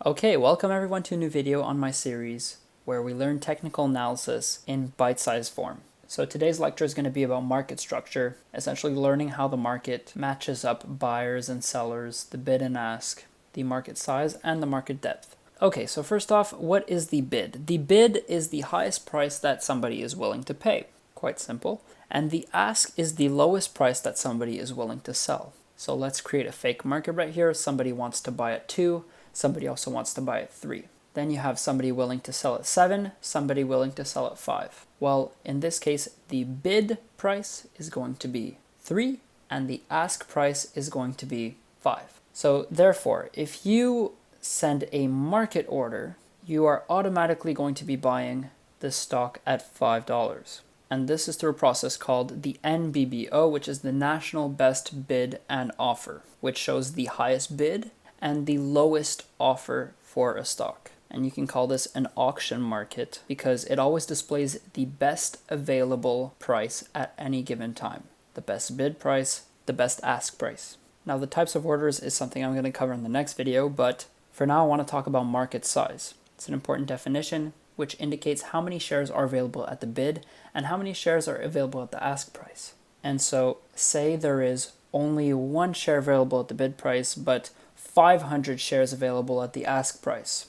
Okay, welcome everyone to a new video on my series where we learn technical analysis in bite-sized form. So today's lecture is going to be about market structure, essentially learning how the market matches up buyers and sellers, the bid and ask, the market size, and the market depth. Okay, so first off, what is the bid? The bid is the highest price that somebody is willing to pay. Quite simple. And the ask is the lowest price that somebody is willing to sell. So let's create a fake market right here. Somebody wants to buy at 2. Somebody also wants to buy at 3. Then you have somebody willing to sell at 7, somebody willing to sell at 5. Well, in this case, the bid price is going to be 3 and the ask price is going to be 5. So therefore, if you send a market order, you are automatically going to be buying the stock at $5. And this is through a process called the NBBO, which is the National Best Bid and Offer, which shows the highest bid and the lowest offer for a stock. And you can call this an auction market because it always displays the best available price at any given time. The best bid price, the best ask price. Now the types of orders is something I'm going to cover in the next video, but for now I want to talk about market size. It's an important definition which indicates how many shares are available at the bid and how many shares are available at the ask price. And so say there is only 1 share available at the bid price, but 500 shares available at the ask price.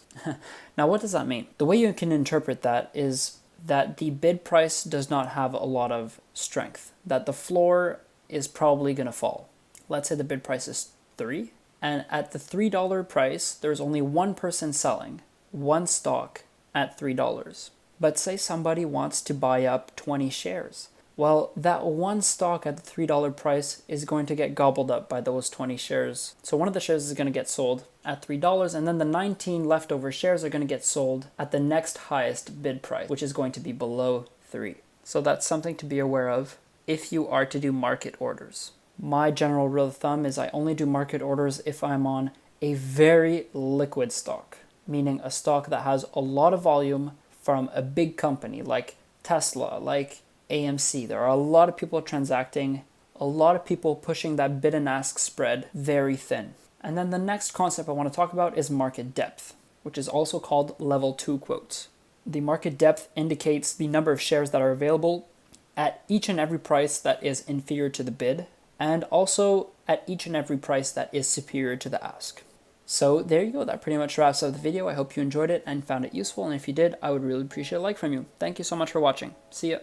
Now what does that mean? The way you can interpret that is that the bid price does not have a lot of strength, that the floor is probably going to fall. Let's say the bid price is 3, and at the $3 price, there's only one person selling one stock at $3. But say somebody wants to buy up 20 shares. Well, that one stock at the $3 price is going to get gobbled up by those 20 shares. So one of the shares is going to get sold at $3, and then the 19 leftover shares are going to get sold at the next highest bid price, which is going to be below 3. So that's something to be aware of if you are to do market orders. My general rule of thumb is I only do market orders if I'm on a very liquid stock, meaning a stock that has a lot of volume from a big company like Tesla, like AMC. There are a lot of people transacting, a lot of people pushing that bid and ask spread very thin. And then the next concept I want to talk about is market depth, which is also called level 2 quotes. The market depth indicates the number of shares that are available at each and every price that is inferior to the bid, and also at each and every price that is superior to the ask. So there you go, that pretty much wraps up the video. I hope you enjoyed it and found it useful, and if you did, I would really appreciate a like from you. Thank you so much for watching. See ya.